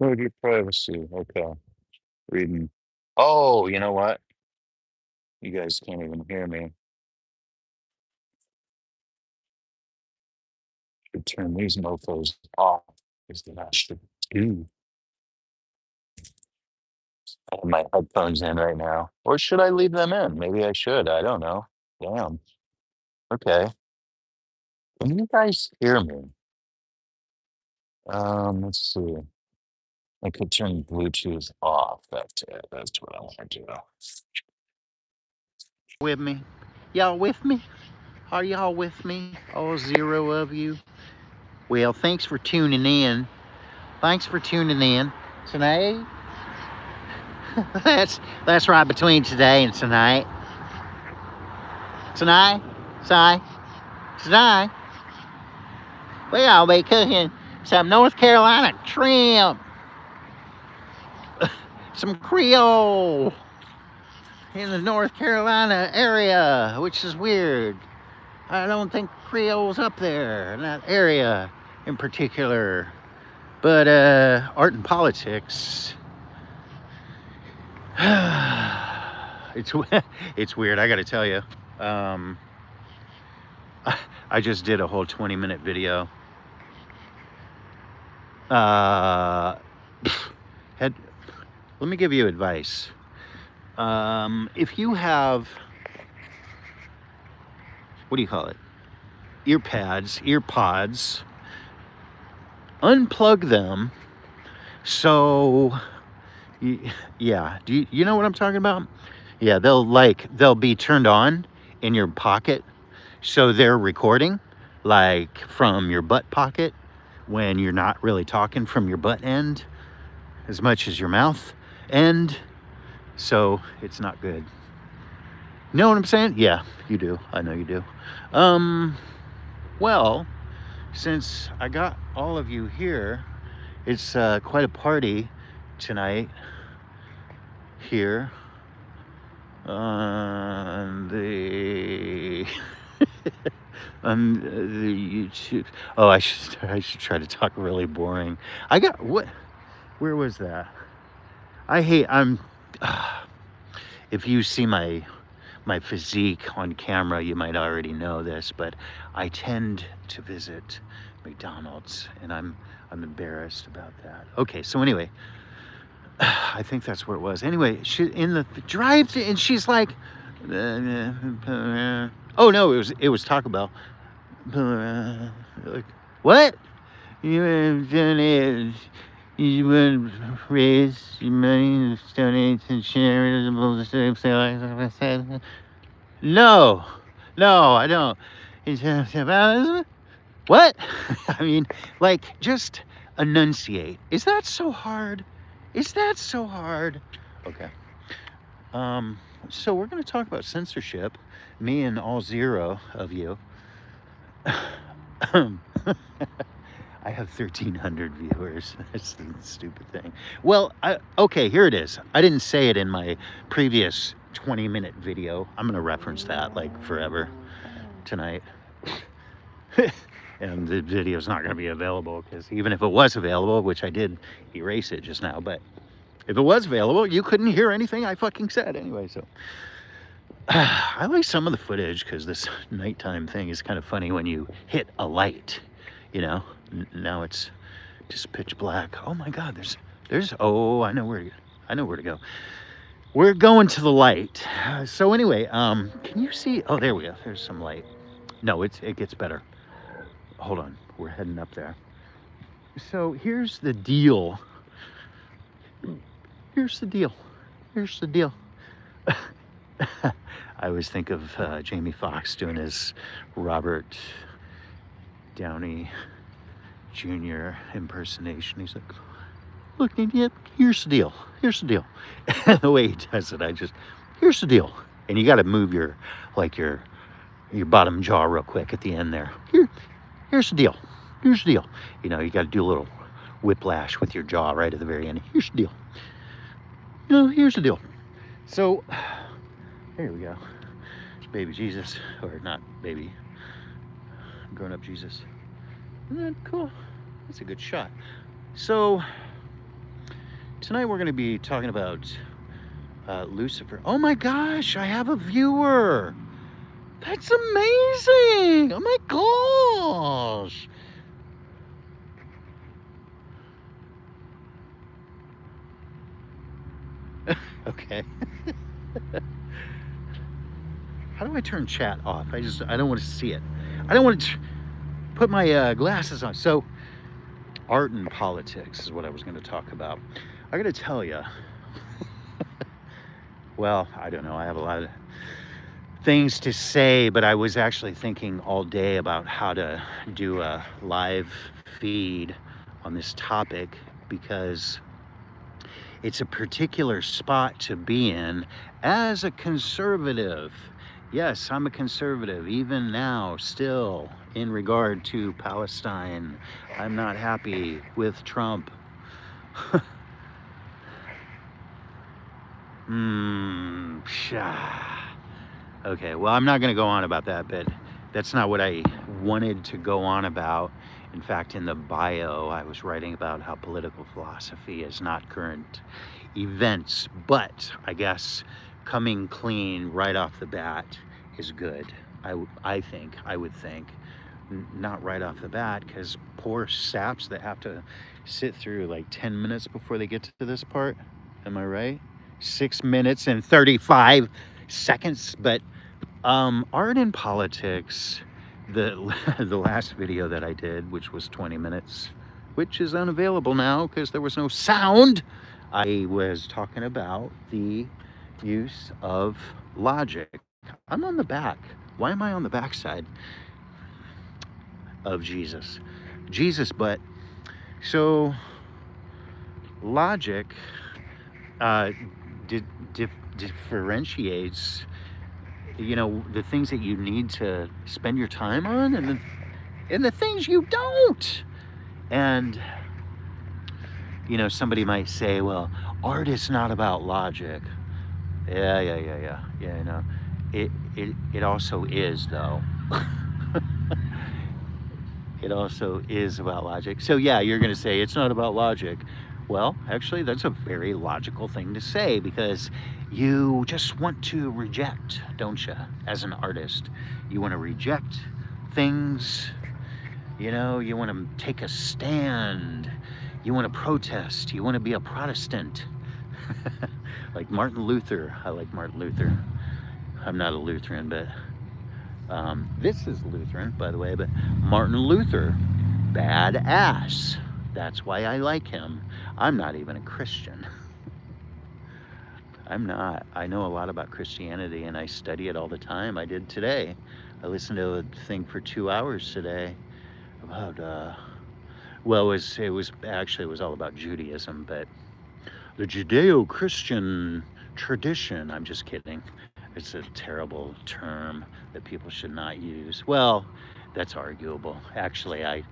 Where'd your privacy? Okay. Reading. Oh, you know what? You guys can't even hear me. Should turn these mofos off. Is that I should do. I have my headphones in right now. Or should I leave them in? Maybe I should. I don't know. Damn. Okay. Can you guys hear me? Let's see. I could turn Bluetooth off. That's what I want to do. With me? Y'all with me? Are y'all with me? All 0 of you? Well, thanks for tuning in. Thanks for tuning in. Tonight, that's right between today and tonight. Tonight, we'll be cooking some North Carolina trim. Some Creole in the North Carolina area, which is weird. I don't think Creole's up there in that area in particular. But art and politics, it's weird. I got to tell you, I just did a whole 20-minute video. Let me give you advice. If you have, what do you call it? Earpods, unplug them. So, yeah, do you know what I'm talking about? Yeah, they'll be turned on in your pocket, so they're recording like from your butt pocket when you're not really talking from your butt end as much as your mouth end, so it's not good. Know what I'm saying? Yeah, you do. I know you do. Well, since I got all of you here, it's quite a party tonight here on the on the YouTube. Oh, I should try to talk really boring. I got what? Where was that? If you see my physique on camera, you might already know this, but I tend to visit McDonald's, and I'm embarrassed about that. Okay, so anyway, I think that's where it was. Anyway, she in the drive-thru, and she's like, "Oh no, it was Taco Bell." Like, what? You have done it. You would raise your money, donate to charitable things. No, I don't. What? I mean, like, just enunciate. Is that so hard? Okay. So we're going to talk about censorship. Me and all 0 of you. I have 1,300 viewers. That's the stupid thing. Well, okay, here it is. I didn't say it in my previous 20-minute video. I'm going to reference that like forever tonight. And the video's not going to be available, because even if it was available, which I did erase it just now, but if it was available, you couldn't hear anything I fucking said anyway. So I like some of the footage, because this nighttime thing is kind of funny when you hit a light, you know. Now it's just pitch black. Oh my God, there's oh, I know where to go. We're going to the light. So anyway, can you see? Oh, there we go. There's some light. No, it gets better. Hold on, we're heading up there. So here's the deal. I always think of Jamie Foxx doing his Robert Downey Jr. impersonation. He's like, "Look, idiot, here's the deal. The way he does it, here's the deal. And you got to move your bottom jaw real quick at the end there. Here's the deal. You know, you got to do a little whiplash with your jaw right at the very end. Here's the deal. You know, here's the deal. So, there we go. It's baby Jesus, or not baby, grown up Jesus. Isn't that cool? That's a good shot. So, Tonight we're going to be talking about Lucifer. Oh my gosh, I have a viewer. That's amazing. Oh my gosh. Okay. How do I turn chat off? I don't want to see it. I don't want to put my glasses on. So, art and politics is what I was going to talk about. I got to tell you, well, I don't know. I have a lot of things to say, but I was actually thinking all day about how to do a live feed on this topic because it's a particular spot to be in as a conservative. Yes, I'm a conservative, even now, still, in regard to Palestine. I'm not happy with Trump. Okay, well, I'm not going to go on about that, but that's not what I wanted to go on about. In fact, in the bio, I was writing about how political philosophy is not current events, but I guess coming clean right off the bat is good. I would think. Not right off the bat, because poor saps that have to sit through like 10 minutes before they get to this part. Am I right? 6 minutes and 35 seconds. But art and politics, the last video that I did, which was 20 minutes, which is unavailable now because there was no sound. I was talking about the use of logic. I'm on the back. Why am I on the back side of Jesus? But so logic differentiates, you know, the things that you need to spend your time on and the things you don't. And you know, somebody might say, well, art is not about logic. Yeah, you know, it also is, though. It also is about logic. So yeah, you're going to say it's not about logic. Well, actually, that's a very logical thing to say because you just want to reject, don't you? As an artist, you want to reject things. You know, you want to take a stand. You want to protest. You want to be a Protestant. Like Martin Luther. I like Martin Luther. I'm not a Lutheran, but this is Lutheran, by the way, but Martin Luther, badass. That's why I like him. I'm not even a Christian. I'm not. I know a lot about Christianity and I study it all the time. I did today. I listened to a thing for 2 hours today about, well, it was all about Judaism, but the Judeo-Christian tradition. I'm just kidding. It's a terrible term that people should not use. Well, that's arguable. Actually, I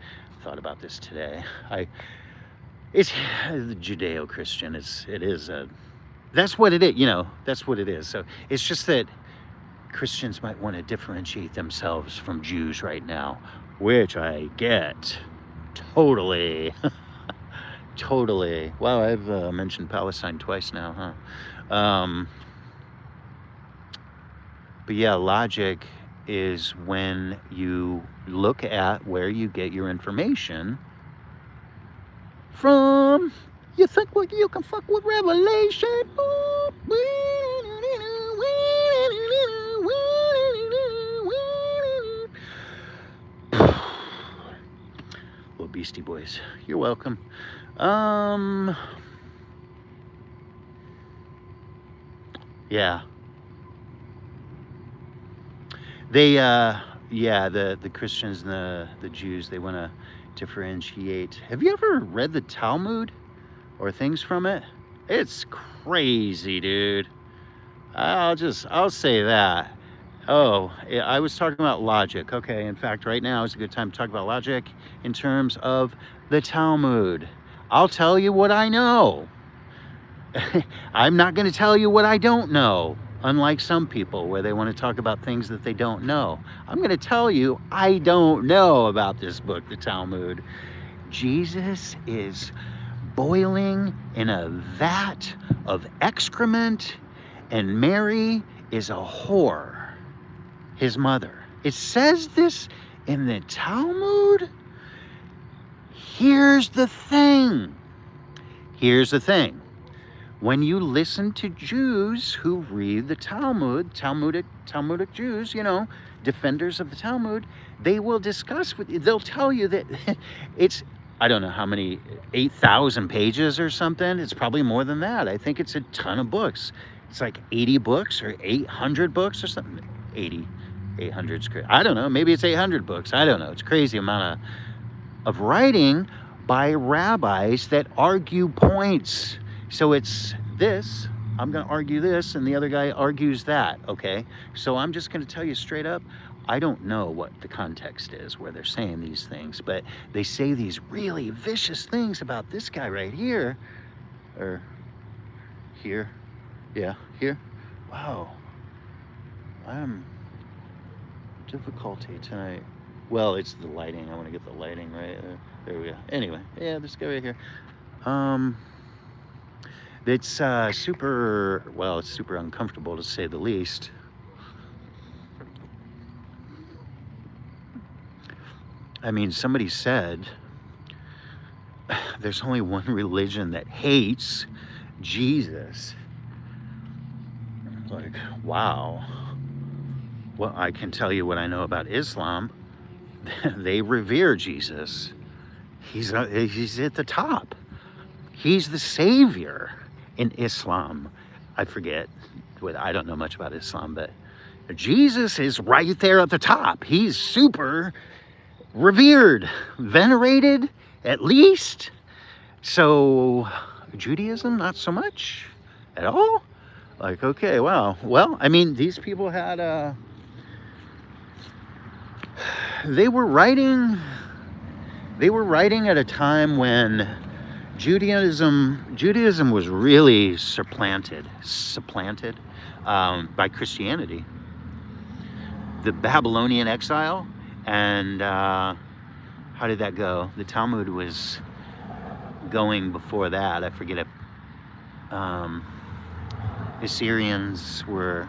thought about this today. It's the Judeo-Christian. That's what it is. You know, that's what it is. So it's just that Christians might want to differentiate themselves from Jews right now, which I get totally. Totally. Wow, I've mentioned Palestine twice now, huh? But yeah, logic is when you look at where you get your information from. You think you can fuck with revelation? Little Beastie Boys. You're welcome. Yeah. They, the Christians and the Jews, they want to differentiate. Have you ever read the Talmud or things from it? It's crazy, dude. I'll say that. Oh, I was talking about logic. Okay, in fact, right now is a good time to talk about logic in terms of the Talmud. I'll tell you what I know. I'm not going to tell you what I don't know, unlike some people where they want to talk about things that they don't know. I'm going to tell you I don't know about this book, the Talmud. Jesus is boiling in a vat of excrement, and Mary is a whore, his mother. It says this in the Talmud. Here's the thing. Here's the thing. When you listen to Jews who read the Talmud, Talmudic Jews, defenders of the Talmud, they will discuss with you, they'll tell you that it's, I don't know how many, 8,000 pages or something. It's probably more than that. I think it's a ton of books. It's like 80 books or 800 books or something. 800's crazy. I don't know. Maybe it's 800 books. I don't know. It's a crazy amount of writing by rabbis that argue points. So it's this, I'm going to argue this, and the other guy argues that, okay? So I'm just going to tell you straight up, I don't know what the context is where they're saying these things, but they say these really vicious things about this guy right here, or here, yeah, here. Wow, I'm difficulty tonight. Well, it's the lighting. I want to get the lighting right. There we go. Anyway, yeah, this guy right here. It's super, well, it's super uncomfortable to say the least. I mean, somebody said there's only one religion that hates Jesus. Like, wow. Well, I can tell you what I know about Islam. They revere Jesus. He's at the top. He's the savior in Islam. I forget. I don't know much about Islam, but Jesus is right there at the top. He's super revered, venerated, at least. So Judaism, not so much at all. Like, okay, wow. Well, I mean, these people had they were writing at a time when Judaism was really supplanted by Christianity. The Babylonian exile, and how did that go? The Talmud was going before that. I forget if Assyrians were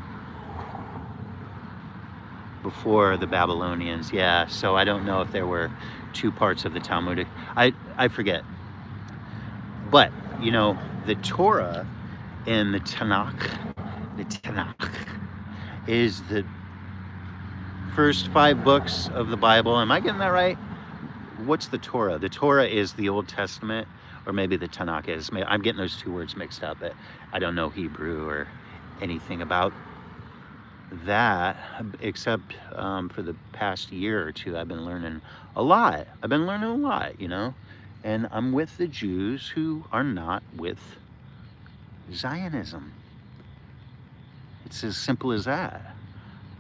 before the Babylonians. Yeah, so I don't know if there were two parts of the Talmudic. I forget. But, the Torah and the Tanakh is the first 5 books of the Bible. Am I getting that right? What's the Torah? The Torah is the Old Testament, or maybe the Tanakh is. I'm getting those two words mixed up, but I don't know Hebrew or anything about that, except for the past year or two, I've been learning a lot. And I'm with the Jews who are not with Zionism. It's as simple as that.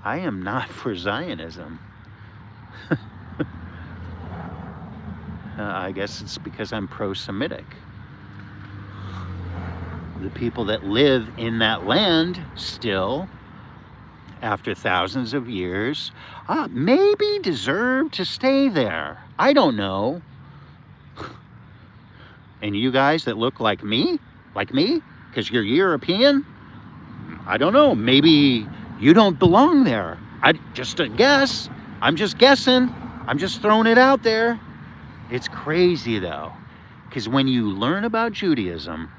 I am not for Zionism. I guess it's because I'm pro-Semitic. The people that live in that land still, after thousands of years, maybe deserve to stay there. I don't know. And you guys that look like me, because you're European, I don't know, maybe you don't belong there. Just a guess. I'm just guessing. I'm just throwing it out there. It's crazy though, because when you learn about Judaism,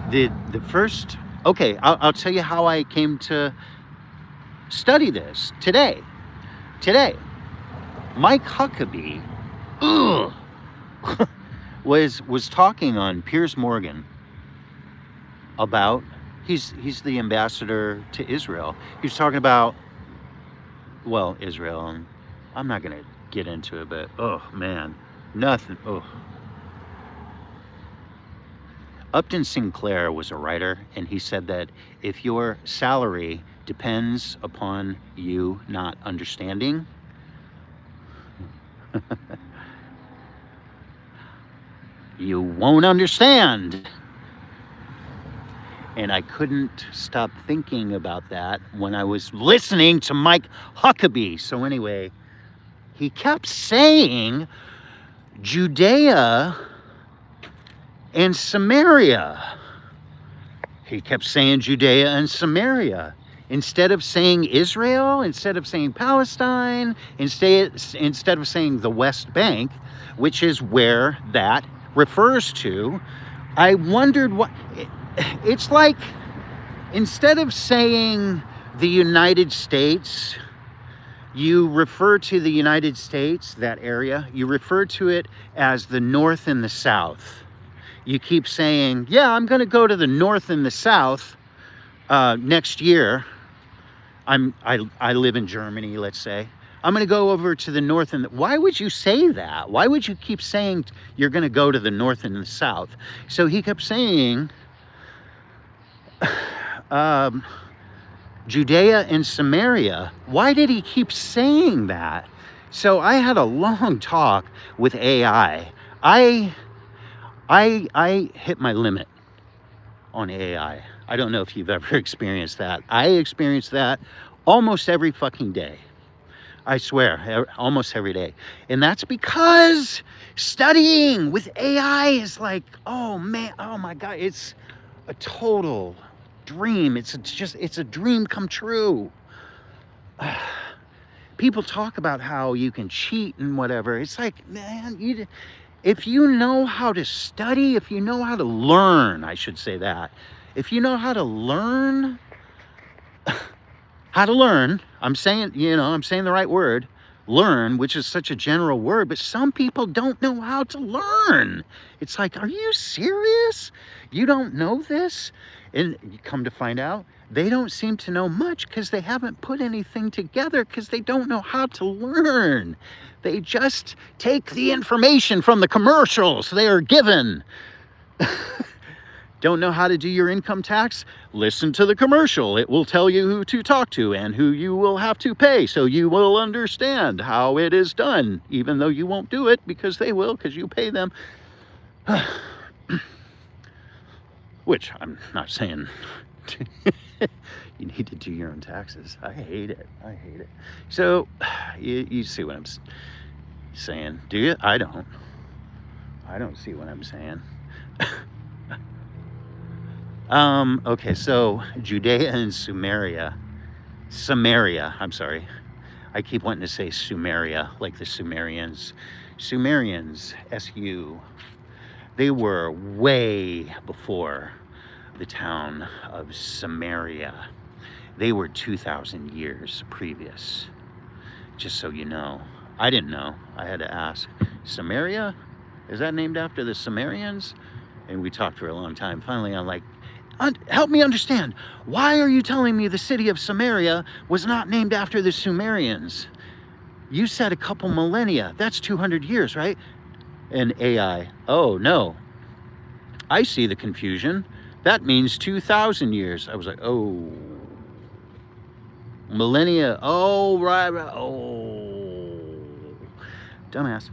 the first, okay, I'll tell you how I came to study this today. Mike Huckabee was talking on Piers Morgan about, he's the ambassador to Israel. He was talking about, well, Israel, and I'm not going to get into it, but oh man, nothing. Upton Sinclair was a writer, and he said that if your salary depends upon you not understanding, you won't understand. And I couldn't stop thinking about that when I was listening to Mike Huckabee. So anyway, he kept saying Judea and Samaria. He kept saying Judea and Samaria. Instead of saying Israel, instead of saying Palestine, instead of saying the West Bank, which is where that refers to, I wondered what... It's like, instead of saying the United States, you refer to the United States, that area, you refer to it as the North and the South. You keep saying, yeah, I'm going to go to the North and the South next year. I live in Germany, let's say. I'm going to go over to the North and why would you say that? Why would you keep saying you're going to go to the North and the South? So he kept saying Judea and Samaria. Why did he keep saying that? So I had a long talk with AI. I hit my limit on AI. I don't know if you've ever experienced that. I experience that almost every fucking day. I swear, almost every day. And that's because studying with AI is like, oh man, oh my God, it's a total dream. It's a dream come true. People talk about how you can cheat and whatever. It's like, man, if you know how to study, if you know how to learn, I should say that. If you know how to learn, I'm saying the right word, learn, which is such a general word, but some people don't know how to learn. It's like, are you serious? You don't know this? And you come to find out, they don't seem to know much because they haven't put anything together because they don't know how to learn. They just take the information from the commercials they are given. Don't know how to do your income tax? Listen to the commercial. It will tell you who to talk to and who you will have to pay, so you will understand how it is done, even though you won't do it because they will, because you pay them. Which I'm not saying you need to do your own taxes. I hate it. So you see what I'm saying, do you? I don't see what I'm saying. Okay, so Judea and Samaria, I'm sorry. I keep wanting to say Sumeria, like the Sumerians. Sumerians, S-U, they were way before the town of Samaria. They were 2,000 years previous, just so you know. I didn't know. I had to ask. Samaria? Is that named after the Sumerians? And we talked for a long time. Finally, I'm like, help me understand. Why are you telling me the city of Samaria was not named after the Sumerians? You said a couple millennia. That's 200 years, right? And AI, oh no. I see the confusion. That means 2,000 years. I was like, oh. Millennia. Oh, right. Oh. Dumbass.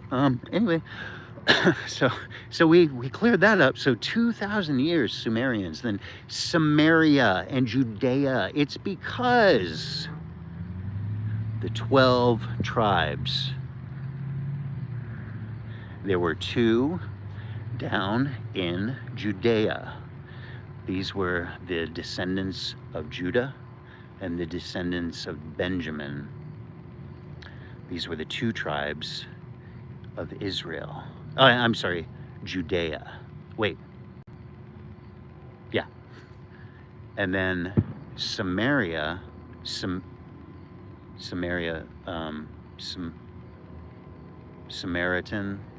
Anyway. So we cleared that up. So 2,000 years, Sumerians, then Samaria and Judea. It's because the 12 tribes, there were 2 down in Judea. These were the descendants of Judah and the descendants of Benjamin. These were the 2 tribes of Israel. I'm sorry, Judea. Wait. Yeah. And then Samaria, Samaritan,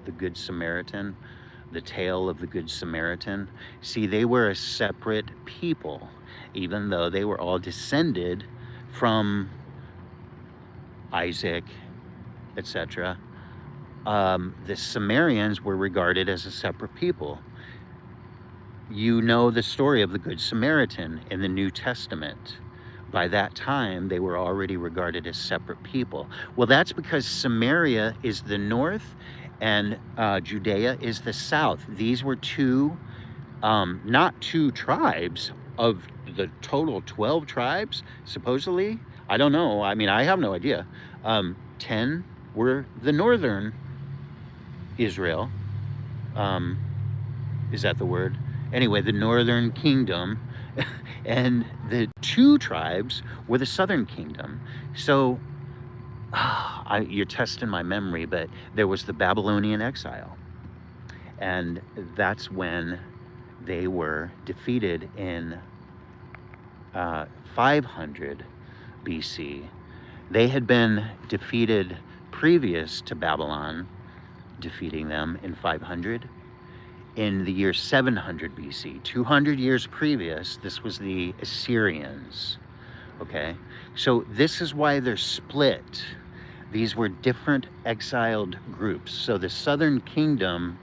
the Good Samaritan, the tale of the Good Samaritan. See, they were a separate people, even though they were all descended from Isaac, etc. The Samaritans were regarded as a separate people. You know the story of the Good Samaritan in the New Testament. By that time, they were already regarded as separate people. Well, that's because Samaria is the north and Judea is the south. These were 2, not 2 tribes of the total 12 tribes, supposedly. I don't know. I mean, I have no idea. 10 were the northern Israel. Is that the word? Anyway, the northern kingdom, and the two tribes were the southern kingdom. So you're testing my memory, but there was the Babylonian exile. And that's when they were defeated in 500 BC. They had been defeated previous to Babylon defeating them in 500. In the year 700 BC, 200 years previous, this was the Assyrians. Okay, so this is why they're split. These were different exiled groups. So the southern kingdom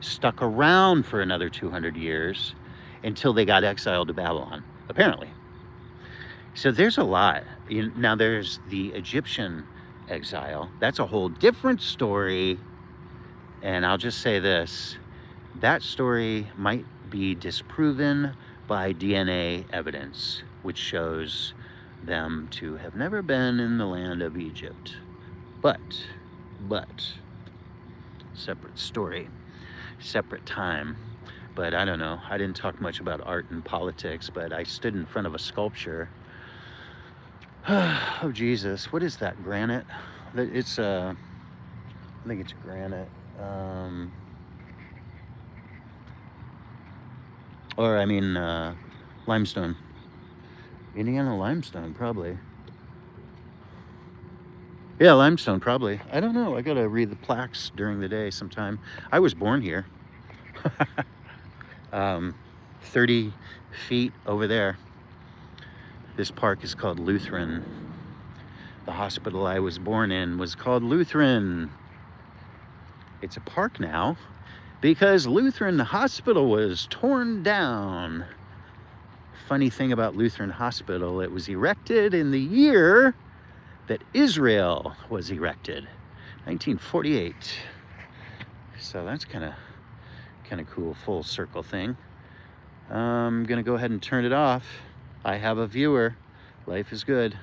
stuck around for another 200 years until they got exiled to Babylon, apparently. So there's a lot. Now there's the Egyptian exile. That's a whole different story. And I'll just say this, that story might be disproven by DNA evidence, which shows them to have never been in the land of Egypt. But, separate story, separate time. But I don't know, I didn't talk much about art and politics, but I stood in front of a sculpture of Jesus. What is that, granite? It's I think it's granite. Or I mean, limestone. Indiana limestone, probably. Yeah, limestone, probably. I don't know. I gotta read the plaques during the day sometime. I was born here. 30 feet over there. This park is called Lutheran. The hospital I was born in was called Lutheran. It's a park now because Lutheran Hospital was torn down. Funny thing about Lutheran Hospital, it was erected in the year that Israel was erected, 1948. So that's kind of cool, full circle thing. I'm gonna go ahead and turn it off. I have a viewer. Life is good.